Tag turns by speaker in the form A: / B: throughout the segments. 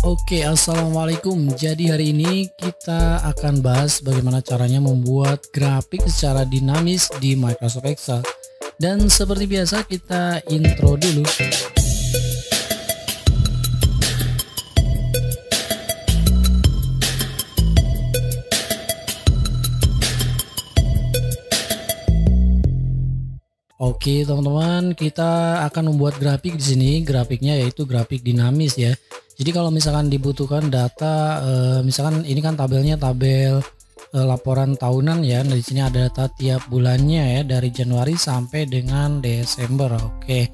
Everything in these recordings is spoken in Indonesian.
A: Oke, assalamualaikum. Jadi hari ini kita akan bahas bagaimana caranya membuat grafik secara dinamis di Microsoft Excel. Dan seperti biasa kita intro dulu. Oke, teman-teman, kita akan membuat grafik di sini. Grafiknya yaitu grafik dinamis ya. Jadi kalau misalkan dibutuhkan data, misalkan ini kan tabelnya tabel laporan tahunan ya. Nah, di sini ada data tiap bulannya ya dari Januari sampai dengan Desember. Oke.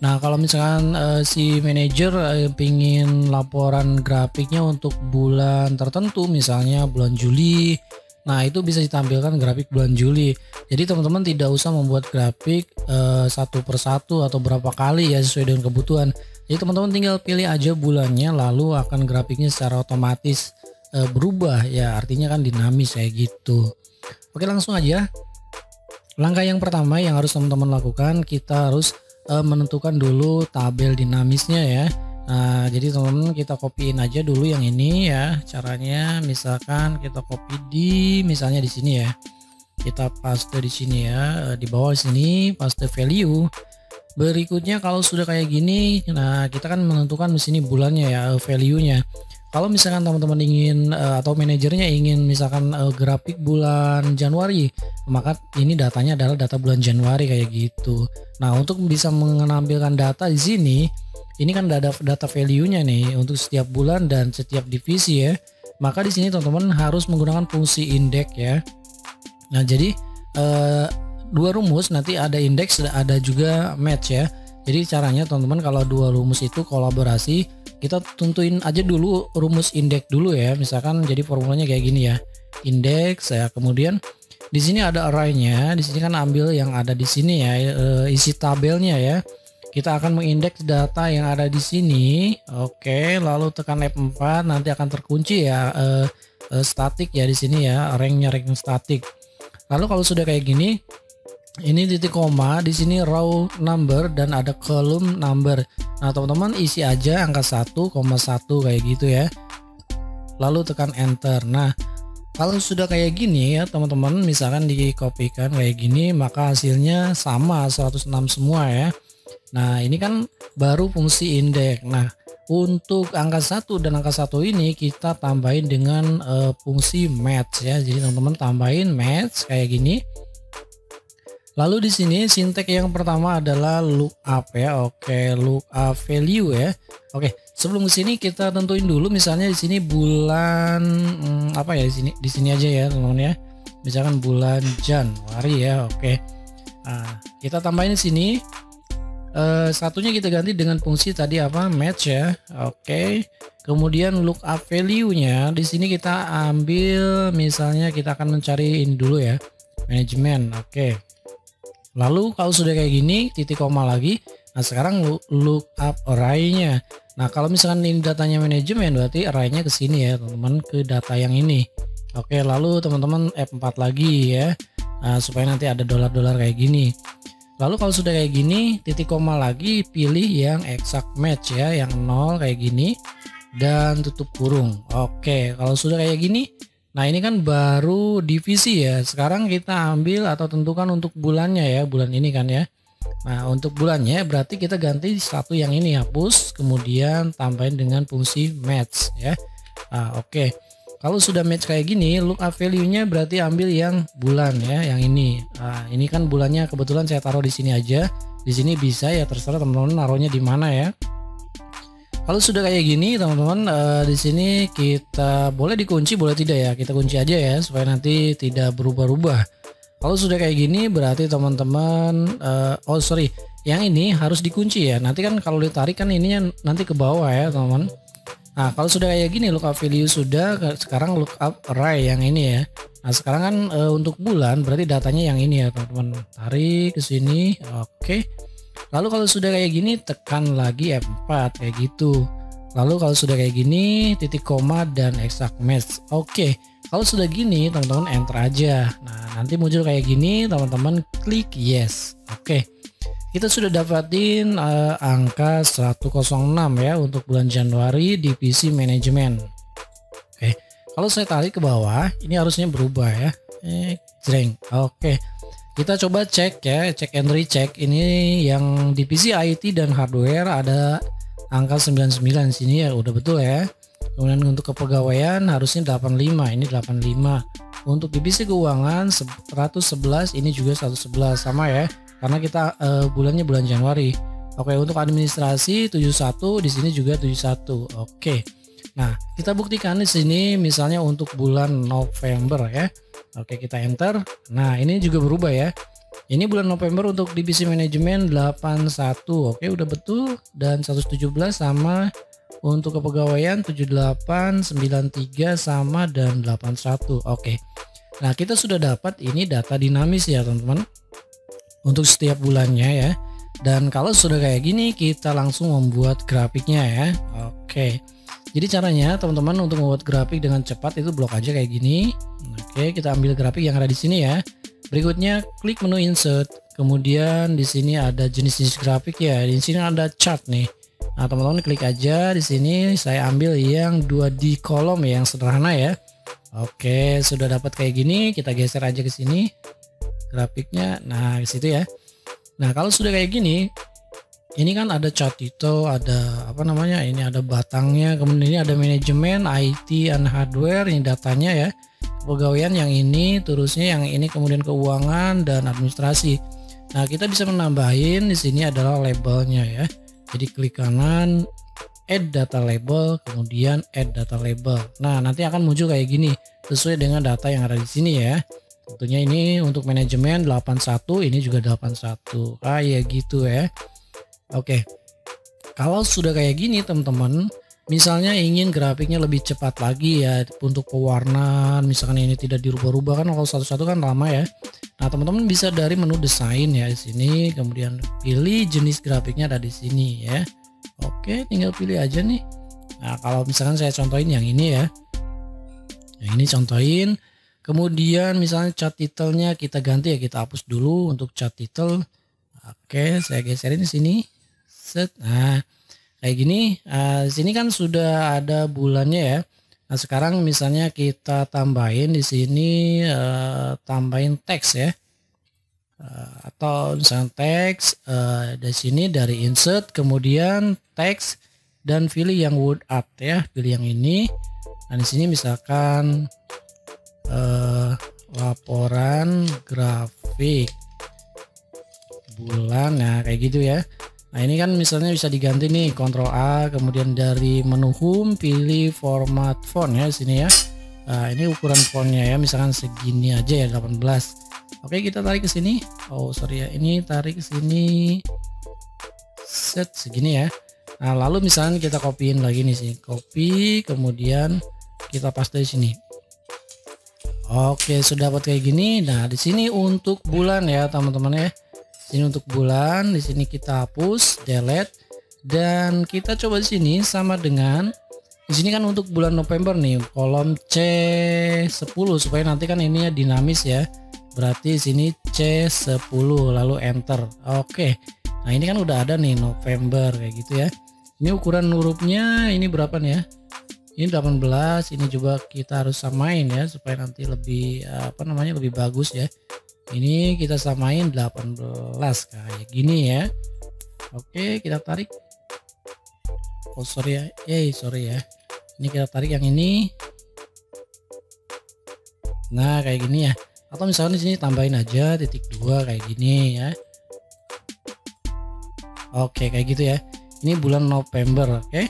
A: Nah, kalau misalkan si manajer pingin laporan grafiknya untuk bulan tertentu, misalnya bulan Juli. Nah, itu bisa ditampilkan grafik bulan Juli. Jadi teman-teman tidak usah membuat grafik satu persatu atau berapa kali ya, sesuai dengan kebutuhan. Jadi teman-teman tinggal pilih aja bulannya, lalu akan grafiknya secara otomatis berubah ya, artinya kan dinamis kayak gitu. Oke, langsung aja. Langkah yang pertama yang harus teman-teman lakukan, kita harus menentukan dulu tabel dinamisnya ya. Nah, jadi teman-teman kita copyin aja dulu yang ini ya. Caranya misalkan kita copy misalnya di sini ya. Kita paste di sini ya, di bawah sini paste value. Berikutnya kalau sudah kayak gini, nah kita kan menentukan di sini bulannya ya, value-nya. Kalau misalkan teman-teman ingin atau manajernya ingin misalkan grafik bulan Januari, maka ini datanya adalah data bulan Januari kayak gitu. Nah, untuk bisa menampilkan data di sini, ini kan data value-nya nih untuk setiap bulan dan setiap divisi ya. Maka di sini teman-teman harus menggunakan fungsi index ya. Nah, jadi dua rumus, nanti ada index, ada juga match ya. Jadi caranya teman-teman kalau dua rumus itu kolaborasi, kita tentuin aja dulu rumus index dulu ya. Misalkan jadi formulanya kayak gini ya. Index ya, kemudian di sini ada array-nya. Di sini kan ambil yang ada di sini ya, isi tabelnya ya. Kita akan mengindeks data yang ada di sini. Oke, lalu tekan F4, nanti akan terkunci ya statik ya di sini ya, rank statik. Lalu kalau sudah kayak gini, ini titik koma, di sini row number dan ada column number. Nah, teman-teman isi aja angka 1,1 kayak gitu ya. Lalu tekan enter. Nah, kalau sudah kayak gini ya teman-teman, misalkan dikopikan kayak gini, maka hasilnya sama 106 semua ya. Nah, ini kan baru fungsi indeks. Nah, untuk angka 1 dan angka 1 ini kita tambahin dengan fungsi match ya. Jadi teman-teman tambahin match kayak gini. Lalu di sini sintek yang pertama adalah lookup ya. Oke, lookup value ya. Oke, sebelum ke sini kita tentuin dulu misalnya di sini bulan apa ya, di sini aja ya, teman-teman ya. Misalkan bulan Januari ya. Oke. Nah, kita tambahin di sini. Satunya kita ganti dengan fungsi tadi apa, match ya. Oke. Kemudian lookup value-nya di sini kita ambil, misalnya kita akan mencari ini dulu ya, manajemen. Oke. Lalu kalau sudah kayak gini, titik koma lagi. Nah, sekarang lookup array-nya. Nah, kalau misalkan ini datanya manajemen, berarti array-nya ke sini ya teman-teman, ke data yang ini. Oke, lalu teman-teman F4 lagi ya. Nah, supaya nanti ada dolar-dolar kayak gini. Lalu kalau sudah kayak gini, titik koma lagi, pilih yang exact match ya, yang 0 kayak gini, dan tutup kurung. Oke, kalau sudah kayak gini, nah ini kan baru divisi ya. Sekarang kita ambil atau tentukan untuk bulannya ya, bulan ini kan ya. Nah, untuk bulannya berarti kita ganti satu yang ini, hapus, kemudian tambahin dengan fungsi match ya. Nah, oke. Kalau sudah match kayak gini, lookup value-nya berarti ambil yang bulan ya, yang ini. Nah, ini kan bulannya kebetulan saya taruh di sini aja. Di sini bisa ya, terserah teman-teman naruhnya di mana ya. Kalau sudah kayak gini, teman-teman, di sini kita boleh dikunci, boleh tidak ya. Kita kunci aja ya, supaya nanti tidak berubah-ubah. Kalau sudah kayak gini, berarti teman-teman, yang ini harus dikunci ya. Nanti kan kalau ditarik kan ininya nanti ke bawah ya, teman-teman. Nah, kalau sudah kayak gini, lookup value sudah, sekarang lookup array yang ini ya. Nah, sekarang kan untuk bulan berarti datanya yang ini ya, teman-teman. Tarik ke sini. Oke. Lalu kalau sudah kayak gini, tekan lagi F4 kayak gitu. Lalu kalau sudah kayak gini, titik koma dan exact match. Oke. Kalau sudah gini, teman-teman enter aja. Nah, nanti muncul kayak gini, teman-teman klik yes. Oke. Kita sudah dapatin angka 106 ya untuk bulan Januari divisi manajemen. Oke, kalau saya tarik ke bawah ini harusnya berubah ya. Jreng. Oke, kita coba cek ya, cek and recheck. Ini yang divisi IT dan hardware ada angka 99 sini ya, udah betul ya. Kemudian untuk kepegawaian harusnya 85, ini 85. Untuk divisi keuangan 111, ini juga 111 sama ya. Karena kita bulannya bulan Januari. Oke, untuk administrasi 71, di sini juga 71. Oke. Nah, kita buktikan di sini misalnya untuk bulan November ya. Oke, kita enter. Nah, ini juga berubah ya. Ini bulan November untuk divisi manajemen 81. Oke, udah betul, dan 117 sama. Untuk kepegawaian 78, 93 sama, dan 81. Oke. Nah, kita sudah dapat ini data dinamis ya, teman-teman. Untuk setiap bulannya ya. Dan kalau sudah kayak gini kita langsung membuat grafiknya ya. Oke, jadi caranya teman-teman untuk membuat grafik dengan cepat itu blok aja kayak gini. Oke, kita ambil grafik yang ada di sini ya. Berikutnya klik menu insert, kemudian di sini ada jenis-jenis grafik ya. Di sini ada chart nih. Nah, teman-teman klik aja di sini. Saya ambil yang 2D kolom yang sederhana ya. Oke, sudah dapat kayak gini, kita geser aja ke sini grafiknya. Nah, ke situ ya. Nah, kalau sudah kayak gini, ini kan ada chart title, ada apa namanya? Ini ada batangnya, kemudian ini ada manajemen, IT and hardware, ini datanya ya. Pegawaian yang ini, terusnya yang ini, kemudian keuangan dan administrasi. Nah, kita bisa menambahin di sini adalah labelnya ya. Jadi klik kanan, add data label, kemudian add data label. Nah, nanti akan muncul kayak gini sesuai dengan data yang ada di sini ya. Tentunya ini untuk manajemen 81, ini juga 81. Ya gitu ya. Oke. Kalau sudah kayak gini teman-teman, misalnya ingin grafiknya lebih cepat lagi ya untuk pewarnaan, misalkan ini tidak dirubah-rubah kan kalau satu-satu kan lama ya. Nah, teman-teman bisa dari menu desain ya di sini, kemudian pilih jenis grafiknya ada di sini ya. Oke, tinggal pilih aja nih. Nah, kalau misalkan saya contohin yang ini ya. Yang ini contohin. Kemudian misalnya chart title-nya kita ganti ya, kita hapus dulu untuk chart title. Oke, saya geserin di sini. Set. Nah, kayak gini. Di sini kan sudah ada bulannya ya. Nah, sekarang misalnya kita tambahin di sini, tambahin teks ya. Atau misalnya teks di sini dari insert, kemudian teks dan pilih yang word art ya, pilih yang ini. Nah, di sini misalkan laporan grafik bulan, nah kayak gitu ya. Nah, ini kan misalnya bisa diganti nih, Ctrl A, kemudian dari menu home pilih format font ya di sini ya. Nah, ini ukuran fontnya ya, misalkan segini aja ya, 18. Oke, kita tarik ke sini. Oh sorry ya, ini tarik ke sini. Set segini ya. Nah, lalu misalnya kita copyin lagi nih sih, copy, kemudian kita paste di sini. Oke, sudah dapat kayak gini. Nah, di sini untuk bulan ya teman-teman ya. Ini untuk bulan, di sini kita hapus, delete, dan kita coba di sini sama dengan di sini kan untuk bulan November nih, kolom C10 supaya nanti kan ini ya dinamis ya. Berarti di sini C10 lalu enter. Oke. Nah, ini kan udah ada nih November kayak gitu ya. Ini ukuran hurufnya ini berapa nih ya? Ini 18, ini juga kita harus samain ya supaya nanti lebih apa namanya lebih bagus ya. Ini kita samain 18 kayak gini ya. Oke, kita tarik. Oh sorry ya, sorry ya. Ini kita tarik yang ini. Nah, kayak gini ya. Atau misalnya di sini tambahin aja titik 2 kayak gini ya. Oke, kayak gitu ya. Ini bulan November, oke.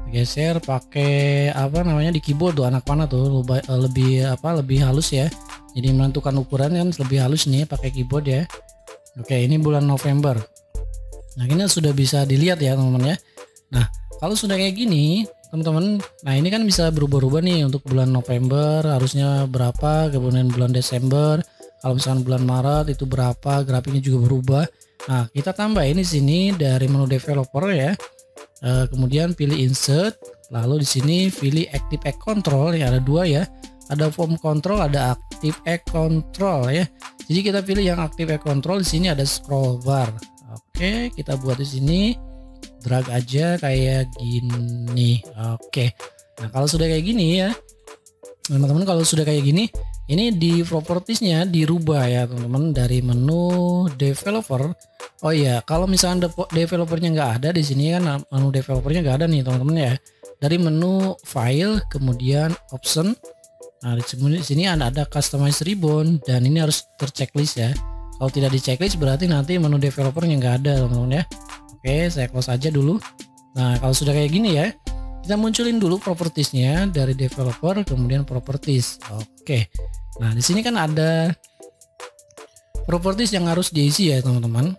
A: Geser pakai apa namanya di keyboard tuh, anak panah tuh lebih halus ya. Jadi menentukan ukuran kan lebih halus nih pakai keyboard ya. Oke, ini bulan November. Nah, ini sudah bisa dilihat ya teman-teman ya. Nah, kalau sudah kayak gini teman-teman, nah ini kan bisa berubah-ubah nih untuk bulan November harusnya berapa, kemudian bulan Desember, kalau misalkan bulan Maret itu berapa, grafiknya juga berubah. Nah, kita tambahin di sini dari menu developer ya. Kemudian pilih insert, lalu di sini pilih active egg control yang ada dua ya, ada form control, ada active egg control ya. Jadi kita pilih yang active egg control, di sini ada scroll bar. Oke, kita buat di sini, drag aja kayak gini. Oke. Nah, kalau sudah kayak gini ya, teman-teman, kalau sudah kayak gini, ini di propertiesnya dirubah ya teman-teman, dari menu developer. Oh iya, kalau misalnya developernya nggak ada di sini kan, menu developernya nggak ada nih teman-teman ya. Dari menu file, kemudian option. Nah, di sini ada customize ribbon, dan ini harus terchecklist ya. Kalau tidak di checklist berarti nanti menu developernya nggak ada teman-teman ya. Oke, saya close aja dulu. Nah, kalau sudah kayak gini ya, kita munculin dulu propertiesnya dari developer, kemudian properties. Oke. Nah, di sini kan ada properties yang harus diisi ya teman-teman.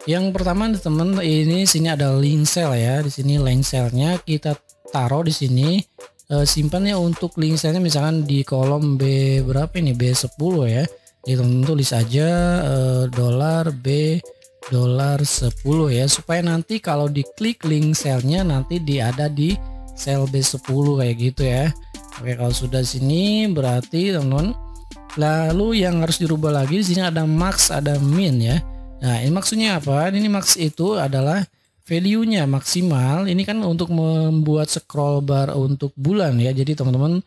A: Yang pertama teman, ini sini ada link cell ya. Di sini link cellnya kita taruh di sini, simpannya untuk link cellnya misalkan di kolom B berapa ini, B10 ya. Jadi teman-teman tulis aja $B$10 ya, supaya nanti kalau diklik link cellnya nanti ada di sel B10 kayak gitu ya. Oke, kalau sudah sini berarti teman-teman, lalu yang harus dirubah lagi di sini ada max, ada min ya. Nah, ini maksudnya apa? Ini max itu adalah value-nya maksimal. Ini kan untuk membuat scroll bar untuk bulan ya. Jadi teman-teman,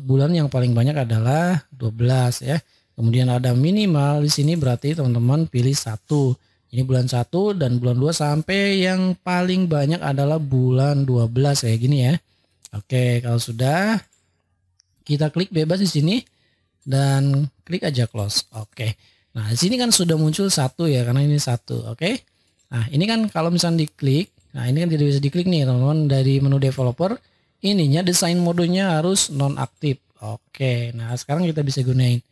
A: bulan yang paling banyak adalah 12 ya. Kemudian ada minimal di sini, berarti teman-teman pilih 1. Ini bulan 1 dan bulan 2 sampai yang paling banyak adalah bulan 12 kayak gini ya. Oke, kalau sudah kita klik bebas di sini dan klik aja close. Oke. Nah, di sini kan sudah muncul 1 ya, karena ini 1. Oke. Nah, ini kan kalau misalnya diklik, nah ini kan tidak bisa diklik nih teman-teman, dari menu developer. Ininya desain modenya harus nonaktif. Oke. Nah, sekarang kita bisa gunain.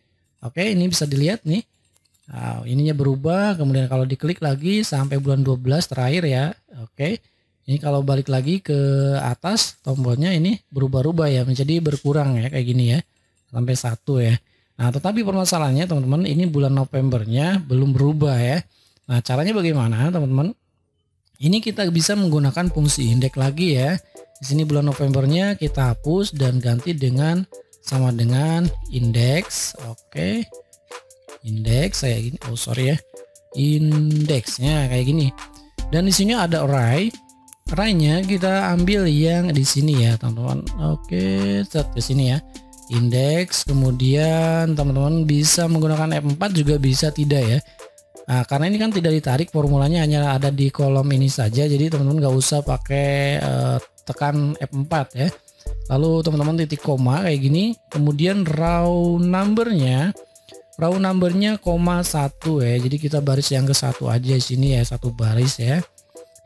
A: Oke, ini bisa dilihat nih. Nah, ininya berubah, kemudian kalau diklik lagi sampai bulan 12 terakhir ya. Oke. Ini kalau balik lagi ke atas tombolnya ini berubah-ubah ya, menjadi berkurang ya kayak gini ya. Sampai 1 ya. Nah, tetapi permasalahannya teman-teman, ini bulan Novembernya belum berubah ya. Nah, caranya bagaimana teman-teman? Ini kita bisa menggunakan fungsi indeks lagi ya. Di sini bulan Novembernya kita hapus dan ganti dengan sama dengan indeks. Oke, indeks kayak gini. Oh sorry ya, indeksnya kayak gini. Dan di sini ada array. Arraynya kita ambil yang di sini ya teman-teman. Oke, set ke sini ya. Indeks, kemudian teman-teman bisa menggunakan F4 juga bisa tidak ya. Nah, karena ini kan tidak ditarik, formulanya hanya ada di kolom ini saja. Jadi teman-teman nggak usah pakai tekan F4 ya. Lalu teman-teman titik koma kayak gini, kemudian raw numbernya koma 1 ya. Jadi kita baris yang ke 1 aja di sini ya, 1 baris ya.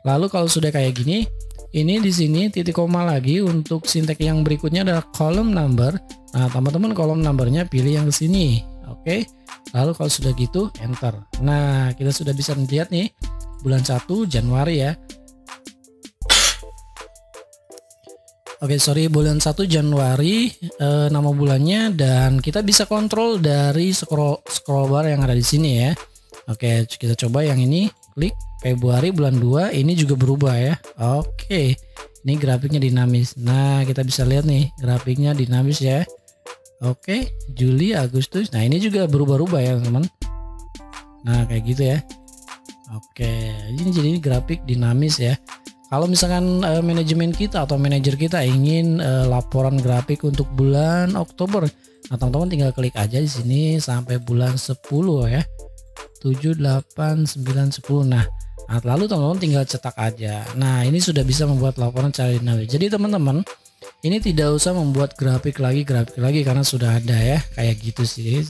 A: Lalu kalau sudah kayak gini, ini di sini titik koma lagi. Untuk sintek yang berikutnya adalah column number. Nah, teman-teman kolom numbernya pilih yang ke sini. Oke. Lalu kalau sudah gitu enter. Nah, kita sudah bisa melihat nih bulan 1 Januari ya. Oke, sorry, bulan 1 Januari nama bulannya, dan kita bisa kontrol dari scroll bar yang ada di sini ya. Oke, kita coba yang ini, klik Februari bulan 2, ini juga berubah ya. Oke, ini grafiknya dinamis. Nah, kita bisa lihat nih grafiknya dinamis ya. Oke, Juli, Agustus. Nah, ini juga berubah-ubah ya teman-teman. Nah, kayak gitu ya. Oke, ini jadi grafik dinamis ya. Kalau misalkan manajemen kita atau manajer kita ingin laporan grafik untuk bulan Oktober, nah teman-teman tinggal klik aja di sini sampai bulan 10 ya. 7, 8, 9, 10. Nah, lalu teman-teman tinggal cetak aja. Nah, ini sudah bisa membuat laporan secara dinamis. Jadi teman-teman, ini tidak usah membuat grafik lagi karena sudah ada ya, kayak gitu sih.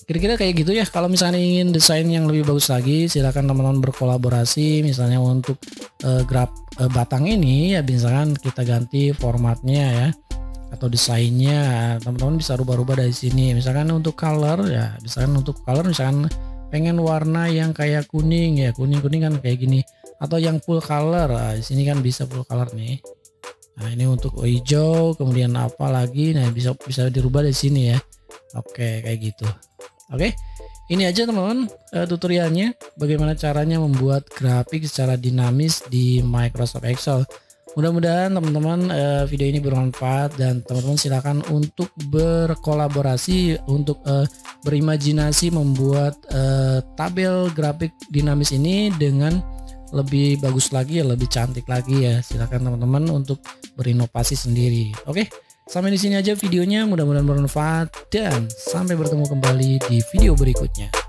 A: Kira-kira kayak gitu ya. Kalau misalnya ingin desain yang lebih bagus lagi, silakan teman-teman berkolaborasi. Misalnya untuk batang ini ya, misalkan kita ganti formatnya ya, atau desainnya. Teman-teman bisa rubah-rubah dari sini. Misalkan untuk color ya, misalkan pengen warna yang kayak kuning ya, kuning kan kayak gini. Atau yang full color, di sini kan bisa full color nih. Nah, ini untuk hijau, kemudian apa lagi? Nah, bisa dirubah dari sini ya. Oke, kayak gitu. Oke, ini aja teman-teman tutorialnya bagaimana caranya membuat grafik secara dinamis di Microsoft Excel. Mudah-mudahan teman-teman video ini bermanfaat, dan teman-teman silakan untuk berkolaborasi untuk berimajinasi membuat tabel grafik dinamis ini dengan lebih bagus lagi ya, lebih cantik lagi ya. Silakan teman-teman untuk berinovasi sendiri. Oke, sampai di sini aja videonya, mudah-mudahan bermanfaat dan sampai bertemu kembali di video berikutnya.